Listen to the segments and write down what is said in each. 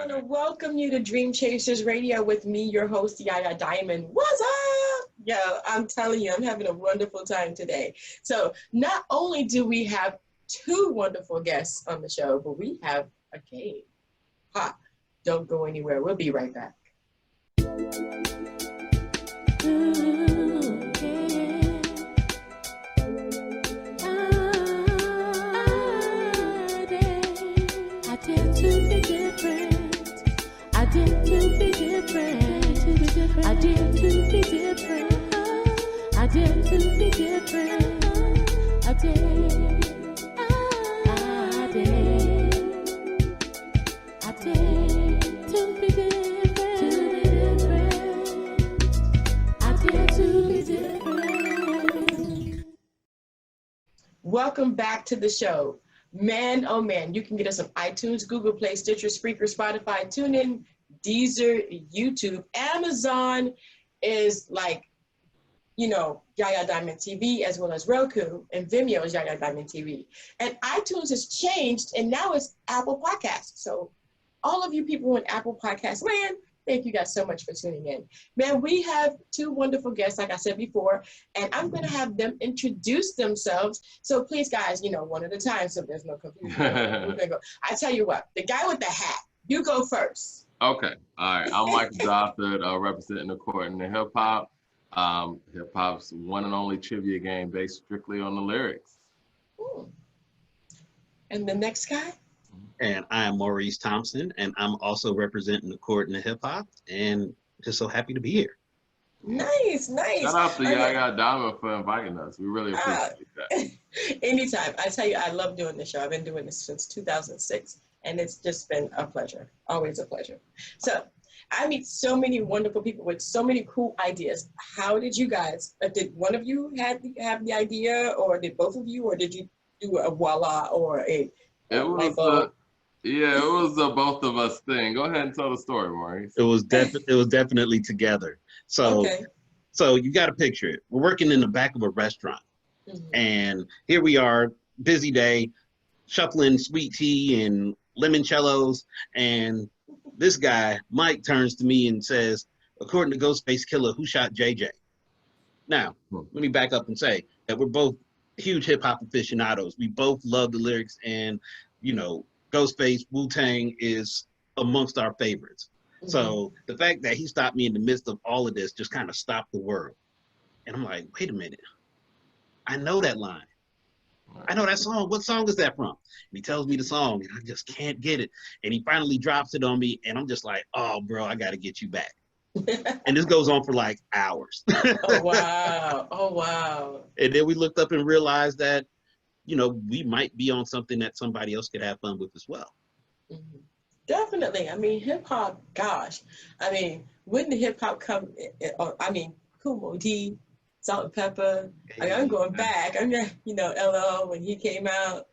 want to welcome you to Dream Chasers Radio with me, your host, Yaya Diamond. What's up? Yo, I'm telling you, I'm having a wonderful time today. So not only do we have two wonderful guests on the show, but we have a game. Ha! Don't go anywhere. We'll be right back. Welcome back to the show. Man, oh man, you can get us on iTunes, Google Play, Stitcher, Spreaker, Spotify, TuneIn, Deezer, YouTube. Amazon is like, you know, Yaya Diamond TV, as well as Roku, and Vimeo is Yaya Diamond TV. And iTunes has changed, and now it's Apple Podcasts. So all of you people in Apple Podcasts land, thank you guys so much for tuning in. Man, we have two wonderful guests, like I said before, and I'm going to have them introduce themselves. So please, guys, you know, one at a time so there's no confusion. We're gonna go. I tell you what, the guy with the hat, you go first. Okay. All right. I'm Michael Jofford, representing the court in the hip hop. Hip hop's one and only trivia game based strictly on the lyrics. Ooh. And the next guy? And I am Maurice Thompson, and I'm also representing the court in the hip hop, and just so happy to be here. Nice, nice. Shout out to Yaya Diamond for inviting us. We really appreciate that. Anytime. I tell you, I love doing this show. I've been doing this since 2006, and it's just been a pleasure. Always a pleasure. So I meet so many wonderful people with so many cool ideas. How did you guys, did one of you have the idea, or did both of you, or did you do a voila or a it was a both of us thing. Go ahead and tell the story, Maurice. It was definitely together. So okay. So you got to picture it. We're working in the back of a restaurant, and here we are, busy day, shuffling sweet tea and limoncellos, and this guy Mike turns to me and says, "According to Ghostface Killer, who shot JJ?" Now, let me back up and say that we're both huge hip hop aficionados. We both love the lyrics, and you know, Ghostface, Wu-Tang is amongst our favorites. So the fact that he stopped me in the midst of all of this just kind of stopped the world. And I'm like, wait a minute. I know that line. I know that song. What song is that from? And he tells me the song, and I just can't get it. And he finally drops it on me, and I'm just like, oh, bro, I got to get you back. And this goes on for like hours. Oh, wow. Oh, wow. And then we looked up and realized that, you know, we might be on something that somebody else could have fun with as well. Definitely. I mean, hip hop, gosh. I mean, when did hip hop come? I mean, Kumo D, Salt and Pepper. I mean, I'm going back. I'm, you know, LL when he came out,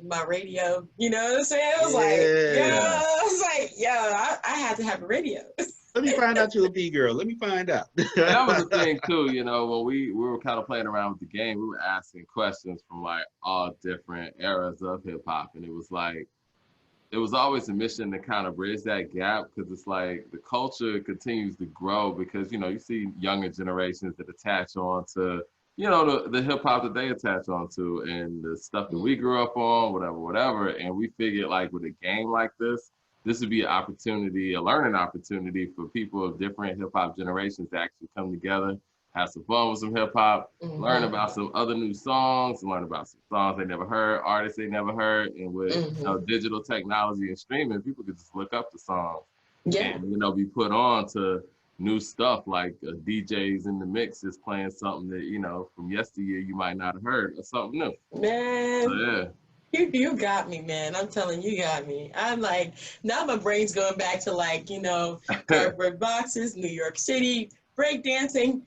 my radio. You know what I'm saying? I was I had to have a radio. Let me find out you're a B-girl. Let me find out. That was the thing too, you know, when we were kind of playing around with the game, we were asking questions from like all different eras of hip hop. And it was like, it was always a mission to kind of bridge that gap, because it's like the culture continues to grow, because, you know, you see younger generations that attach on to, you know, the hip hop that they attach on to, and the stuff that we grew up on, whatever. And we figured like with a game like this would be an opportunity, a learning opportunity for people of different hip hop generations to actually come together, have some fun with some hip hop, learn about some other new songs, learn about some songs they never heard, artists they never heard. And with you know, digital technology and streaming, people could just look up the songs and, you know, be put on to new stuff, like DJs in the mix is playing something that, you know, from yesteryear you might not have heard, or something new. Man. So, yeah. You got me, man. I'm telling you, got me. I'm like, now my brain's going back to like, you know, cardboard boxes, New York City, breakdancing.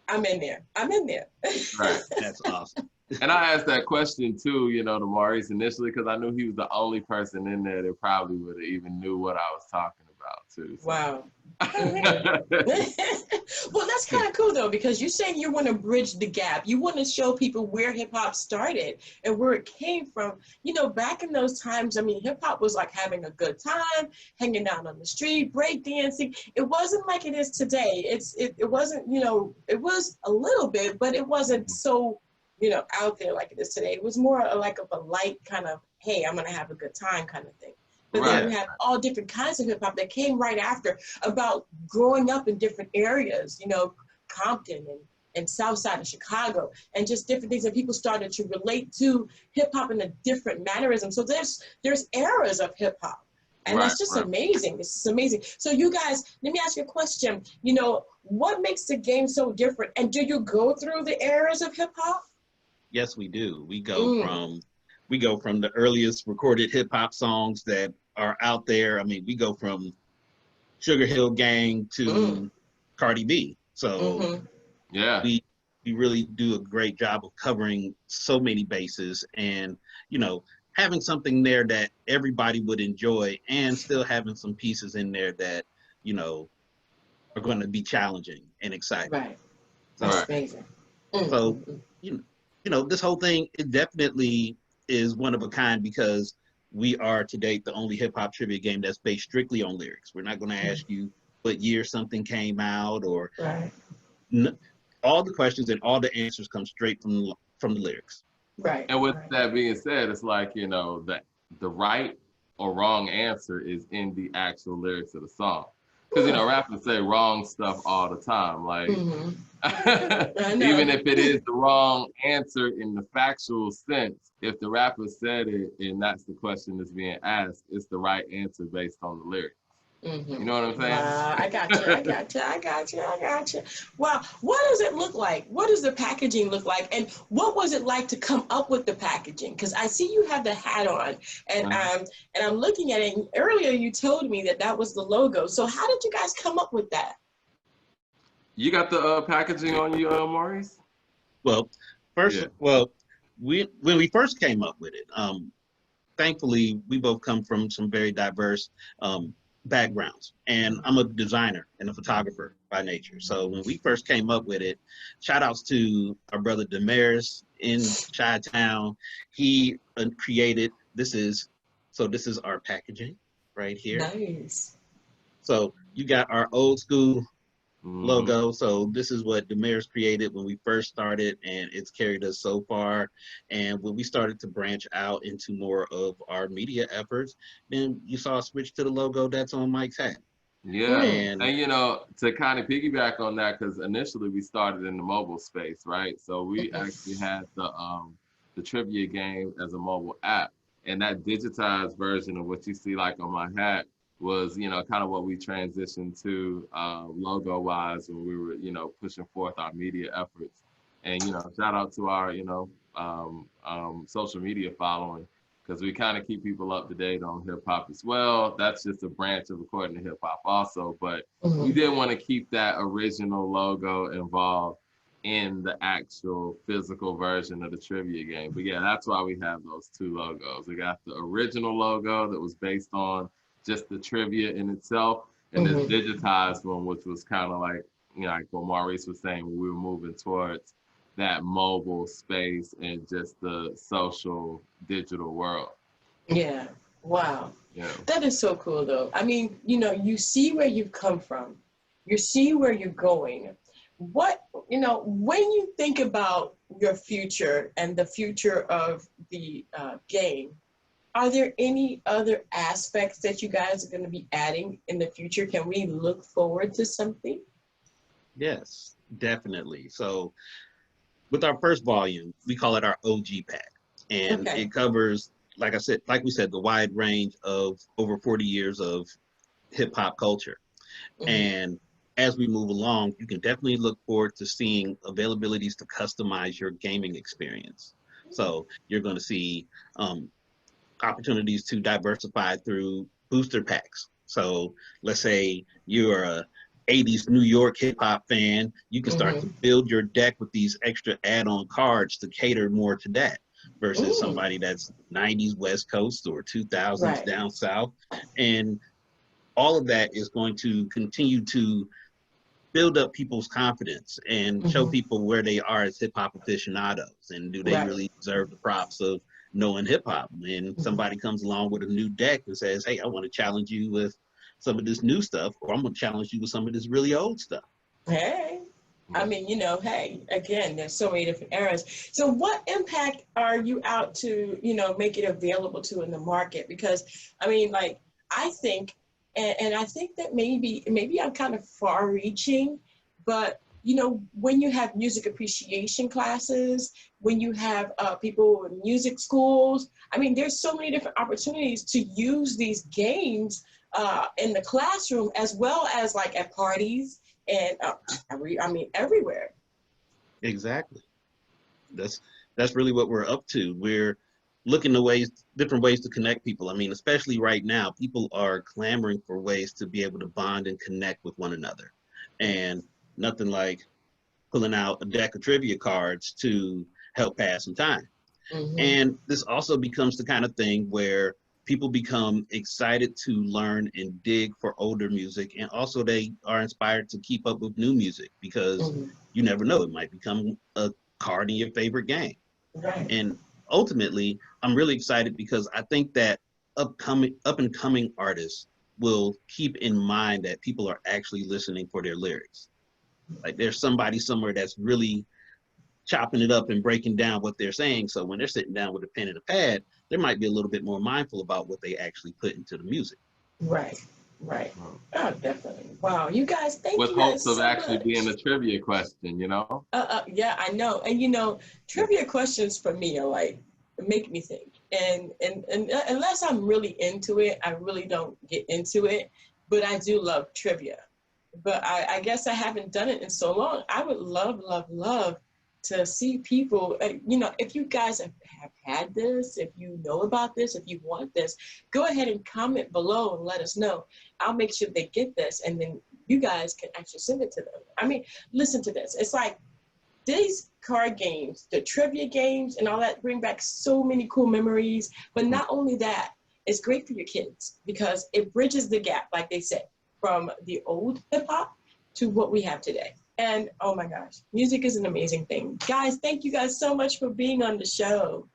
I'm in there. Right. That's awesome. And I asked that question too, you know, to Maurice initially, because I knew he was the only person in there that probably would have even knew what I was talking about. too. So. Wow. Well, that's kind of cool though, because you're saying you want to bridge the gap. You want to show people where hip hop started and where it came from. You know, back in those times, I mean, hip hop was like having a good time, hanging out on the street, break dancing. It wasn't like it is today. It wasn't, you know, it was a little bit, but it wasn't so, you know, out there like it is today. It was more like of a light kind of, hey, I'm gonna have a good time kind of thing. But then you have all different kinds of hip hop that came right after about growing up in different areas, you know, Compton and South Side of Chicago, and just different things that people started to relate to hip hop in a different mannerism. So there's eras of hip hop. And that's just amazing. This is amazing. So you guys, let me ask you a question. You know, what makes the game so different? And do you go through the eras of hip hop? Yes, we do. We go from the earliest recorded hip hop songs that are out there. I mean, we go from Sugar Hill Gang to Cardi B. So we really do a great job of covering so many bases, and you know, having something there that everybody would enjoy, and still having some pieces in there that, you know, are going to be challenging and exciting. Right. So, that's amazing. So you know, this whole thing, it definitely is one of a kind, because we are to date the only hip hop trivia game that's based strictly on lyrics. We're not going to ask you what year something came out, or all the questions and all the answers come straight from the lyrics. Right. And with that being said, it's like, you know, that the right or wrong answer is in the actual lyrics of the song. Because, you know, rappers say wrong stuff all the time. Like, even if it is the wrong answer in the factual sense, if the rapper said it and that's the question that's being asked, it's the right answer based on the lyrics. You know what I'm saying? I got you. Wow, what does it look like? What does the packaging look like? And what was it like to come up with the packaging? Because I see you have the hat on, and I'm looking at it. And earlier you told me that was the logo. So how did you guys come up with that? You got the packaging on you, Maurice? Well, when we first came up with it, thankfully we both come from some very diverse backgrounds, and I'm a designer and a photographer by nature. So when we first came up with it, shout outs to our brother Damaris in Chi-Town. He created this is our packaging right here. Nice. So you got our old school logo. So this is what Damaris created when we first started, and it's carried us so far. And when we started to branch out into more of our media efforts, then you saw a switch to the logo that's on Mike's hat. Yeah, and you know, to kind of piggyback on that, because initially we started in the mobile space, right? So we actually had the trivia game as a mobile app, and that digitized version of what you see like on my hat was, you know, kind of what we transitioned to logo wise when we were, you know, pushing forth our media efforts. And, you know, shout out to our, you know, social media following, because we kind of keep people up to date on hip hop as well. That's just a branch of according to hip hop also, but we did want to keep that original logo involved in the actual physical version of the trivia game. But yeah, that's why we have those two logos. We got the original logo that was based on just the trivia in itself, and this digitized one, which was kind of like, you know, like what Maurice was saying, when we were moving towards that mobile space and just the social digital world. Yeah. Wow. Yeah. That is so cool though. I mean, you know, you see where you've come from. You see where you're going. What, you know, when you think about your future and the future of the game, are there any other aspects that you guys are going to be adding in the future? Can we look forward to something? Yes, definitely. So with our first volume, we call it our OG pack. And it covers, like we said, the wide range of over 40 years of hip hop culture. And as we move along, you can definitely look forward to seeing availabilities to customize your gaming experience. So you're going to see opportunities to diversify through booster packs. So let's say you're a 80s New York hip hop fan, you can start to build your deck with these extra add-on cards to cater more to that versus somebody that's 90s West Coast or 2000s down south. And all of that is going to continue to build up people's confidence and show people where they are as hip hop aficionados, and do they really deserve the props of knowing hip hop. When somebody comes along with a new deck and says, hey, I want to challenge you with some of this new stuff, or I'm going to challenge you with some of this really old stuff. Hey, I mean, you know, hey, again, there's so many different eras. So what impact are you out to, you know, make it available to in the market? Because, I mean, like, I think, and I think that maybe I'm kind of far reaching, but, you know, when you have music appreciation classes, when you have people in music schools, I mean, there's so many different opportunities to use these games in the classroom, as well as like at parties and I mean, everywhere. Exactly. That's really what we're up to. We're looking to different ways to connect people. I mean, especially right now, people are clamoring for ways to be able to bond and connect with one another. And nothing like pulling out a deck of trivia cards to help pass some time. And this also becomes the kind of thing where people become excited to learn and dig for older music, and also they are inspired to keep up with new music, because you never know, it might become a card in your favorite game. And ultimately, I'm really excited because I think that up and coming artists will keep in mind that people are actually listening for their lyrics. Like, there's somebody somewhere that's really chopping it up and breaking down what they're saying. So when they're sitting down with a pen and a pad, they might be a little bit more mindful about what they actually put into the music. Right. Oh, definitely. Wow, you guys, thank with you guys hopes of so actually much. being a trivia question, you know? Yeah, I know. And you know, trivia questions for me are like, make me think. And unless I'm really into it, I really don't get into it. But I do love trivia. But I guess I haven't done it in so long. I would love to see people, you know, if you guys have had this, if you know about this, if you want this, go ahead and comment below and let us know. I'll make sure they get this, and then you guys can actually send it to them. I mean, listen to this. It's like these card games, the trivia games and all that bring back so many cool memories. But not only that, it's great for your kids because it bridges the gap, like they said, from the old hip hop to what we have today. And oh my gosh, music is an amazing thing. Guys, thank you guys so much for being on the show.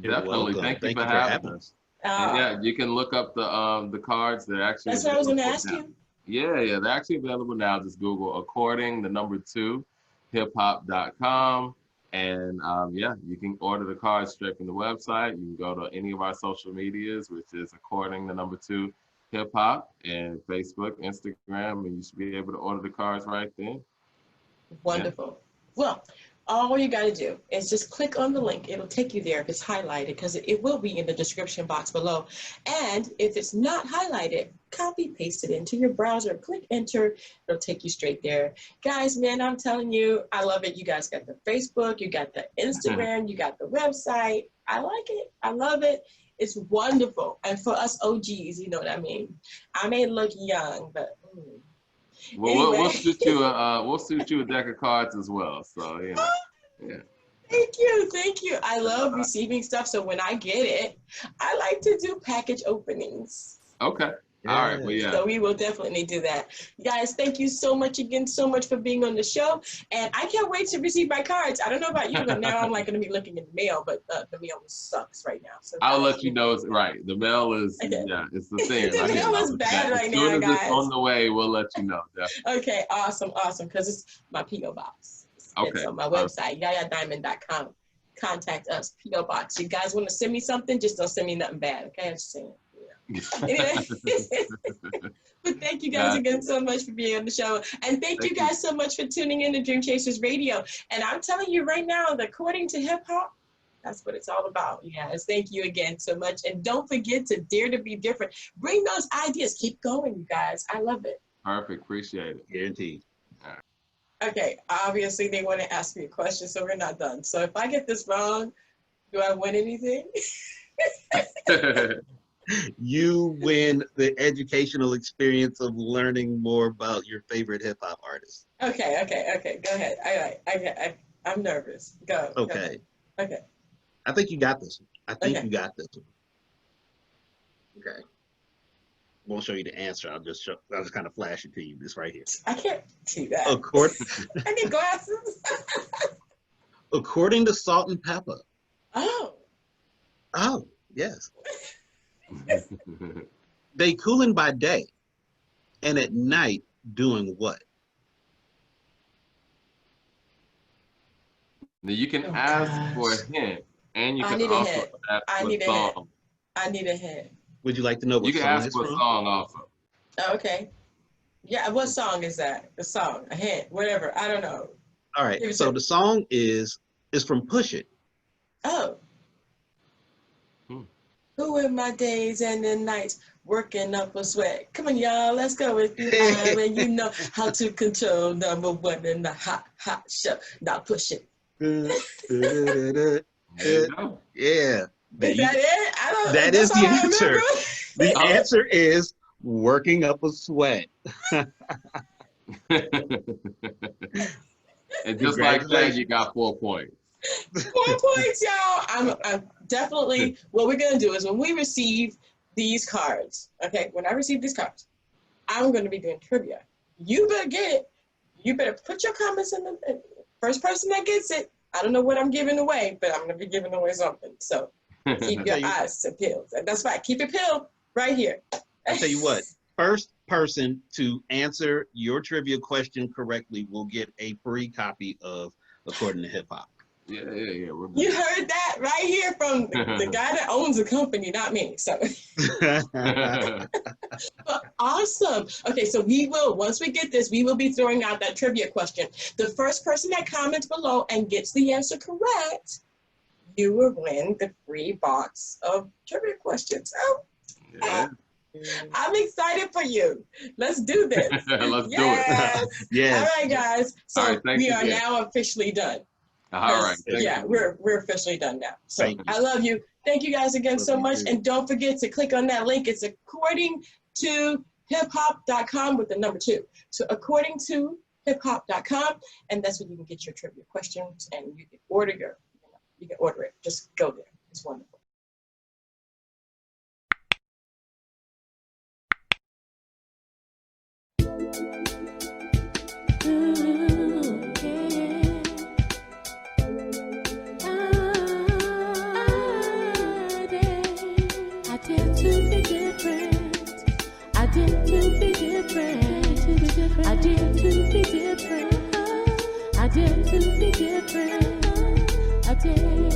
You're Definitely. welcome. Thank you for having us. And yeah, Uh, you can look up the cards. They're actually that's what I was available going to ask now. you. Yeah, they're actually available now. Just Google according the number 2 hiphop.com. And yeah, you can order the cards straight from the website. You can go to any of our social medias, which is according the number 2 hip hop, and Facebook, Instagram, and you should be able to order the cards right then. Wonderful. Yeah. Well, all you got to do is just click on the link. It'll take you there if it's highlighted, because it will be in the description box below. And if it's not highlighted, copy, paste it into your browser, click enter. It'll take you straight there. Guys, man, I'm telling you, I love it. You guys got the Facebook, you got the Instagram, you got the website. I like it. I love it. It's wonderful. And for us OGs, you know what I mean? I may look young, but well, anyway. we'll shoot you a deck of cards as well. So you know, yeah. Thank you. I love receiving stuff. So when I get it, I like to do package openings. Okay. All right. Well, yeah. So we will definitely do that. Guys, thank you so much again, so much for being on the show. And I can't wait to receive my cards. I don't know about you, but now I'm like going to be looking in the mail, but the mail sucks right now. So I'll let you know. It's right. The mail is, yeah, it's the thing. The mail is bad right now, as soon as guys. it's on the way, we'll let you know. Definitely. Okay, awesome. Because it's my P.O. box. Okay. It's on my website, yayadiamond.com. Contact us, P.O. box. You guys want to send me something? Just don't send me nothing bad, okay? I'm just saying. Anyway. But thank you guys again so much for being on the show. And thank you guys so much for tuning in to Dream Chasers Radio. And I'm telling you right now, that according to hip hop, that's what it's all about. Yes, thank you again so much. And don't forget to dare to be different. Bring those ideas. Keep going, you guys. I love it. Perfect. Appreciate it. Guaranteed. Okay, obviously they want to ask me a question, so we're not done. So if I get this wrong, do I win anything? You win the educational experience of learning more about your favorite hip hop artists. Okay. Go ahead. All right. I'm nervous. Go. Okay. Go. Okay. I think you got this one. You got this one. Okay. won't show you the answer. I'll just kind of flash it to you. This right here. I can't see that. I need glasses. According to Salt and Pepper. Oh. Oh, yes. They cooling by day and at night doing what? Now you can ask for a hint, and you can also ask for a song. I need a hint. Would you like to know what you can song ask it's for from? a song also. Oh, okay. Yeah, what song is that? The song, a hint, whatever. I don't know. All right. So the song is from Push It. Oh. Who in my days and the nights working up a sweat? Come on, y'all, let's go with you. And you know how to control number one in the hot show. Now push it. There you go. Yeah. Is that it? I don't. That is the answer. The answer is working up a sweat. And just like that, you got 4 points. 4 points, y'all. I'm definitely, what we're going to do is when we receive these cards, okay, when I receive these cards, I'm going to be doing trivia. You better get it. You better put your comments in the first person that gets it. I don't know what I'm giving away, but I'm going to be giving away something. So keep your eyes peeled. That's right. Keep it peeled right here. I'll tell you what. First person to answer your trivia question correctly will get a free copy of According to Hip Hop. Yeah. You heard that right here from the guy that owns the company, not me. So, but awesome. Okay, so we will, once we get this, we will be throwing out that trivia question. The first person that comments below and gets the answer correct, you will win the free box of trivia questions. Oh, yeah. I'm excited for you. Let's do this. Let's do it. Yes. All right, guys. So we are now officially done. All right. Yeah, we're officially done now. So I love you. Thank you guys again so much. And don't forget to click on that link. It's according to hiphop.com with the number 2. So according to hiphop.com, and that's where you can get your trivia questions and you can order it. Just go there. It's wonderful. I did to be different. I did.